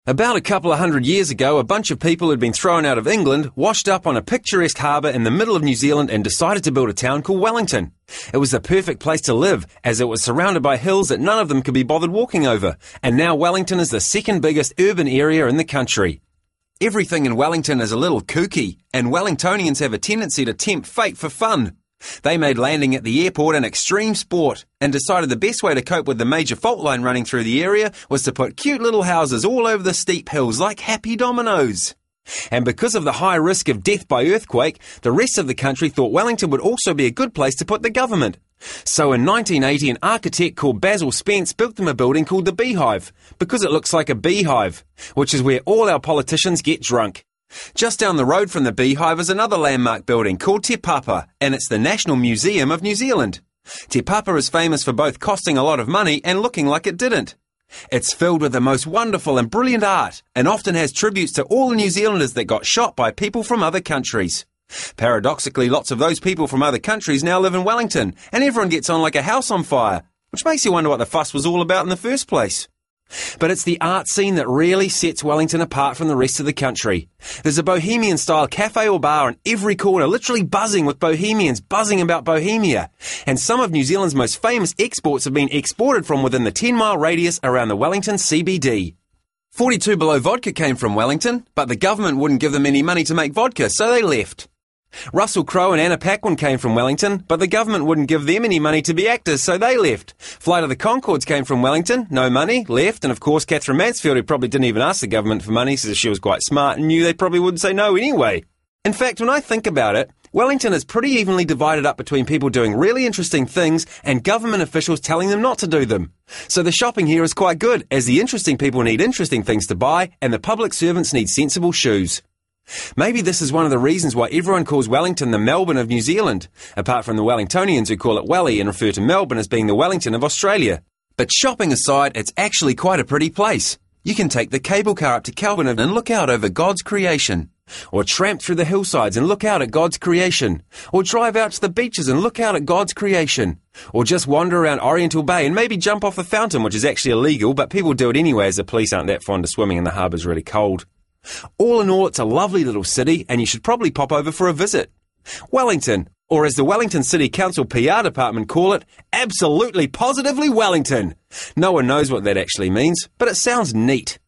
About a couple of hundred years ago, a bunch of people who'd been thrown out of England washed up on a picturesque harbour in the middle of New Zealand and decided to build a town called Wellington. It was the perfect place to live, as it was surrounded by hills that none of them could be bothered walking over, and now Wellington is the second biggest urban area in the country. Everything in Wellington is a little kooky, and Wellingtonians have a tendency to tempt fate for fun. They made landing at the airport an extreme sport and decided the best way to cope with the major fault line running through the area was to put cute little houses all over the steep hills like happy dominoes. And because of the high risk of death by earthquake, the rest of the country thought Wellington would also be a good place to put the government. So in 1980, an architect called Basil Spence built them a building called the Beehive, because it looks like a beehive, which is where all our politicians get drunk. Just down the road from the Beehive is another landmark building called Te Papa, and it's the National Museum of New Zealand. Te Papa is famous for both costing a lot of money and looking like it didn't. It's filled with the most wonderful and brilliant art, and often has tributes to all the New Zealanders that got shot by people from other countries. Paradoxically, lots of those people from other countries now live in Wellington, and everyone gets on like a house on fire, which makes you wonder what the fuss was all about in the first place. But it's the art scene that really sets Wellington apart from the rest of the country. There's a bohemian-style cafe or bar on every corner, literally buzzing with bohemians buzzing about Bohemia. And some of New Zealand's most famous exports have been exported from within the 10-mile radius around the Wellington CBD. 42 Below Vodka came from Wellington, but the government wouldn't give them any money to make vodka, so they left. Russell Crowe and Anna Paquin came from Wellington, but the government wouldn't give them any money to be actors, so they left. Flight of the Conchords came from Wellington, no money, left, and of course Catherine Mansfield, who probably didn't even ask the government for money, so she was quite smart and knew they probably wouldn't say no anyway. In fact, when I think about it, Wellington is pretty evenly divided up between people doing really interesting things and government officials telling them not to do them. So the shopping here is quite good, as the interesting people need interesting things to buy and the public servants need sensible shoes. Maybe this is one of the reasons why everyone calls Wellington the Melbourne of New Zealand, apart from the Wellingtonians who call it Welly and refer to Melbourne as being the Wellington of Australia. But shopping aside, it's actually quite a pretty place. You can take the cable car up to Kelvin and look out over God's creation. Or tramp through the hillsides and look out at God's creation. Or drive out to the beaches and look out at God's creation. Or just wander around Oriental Bay and maybe jump off the fountain, which is actually illegal, but people do it anyway as the police aren't that fond of swimming and the harbour's really cold. All in all, it's a lovely little city and you should probably pop over for a visit. Wellington, or as the Wellington City Council PR department call it, absolutely positively Wellington. No one knows what that actually means, but it sounds neat.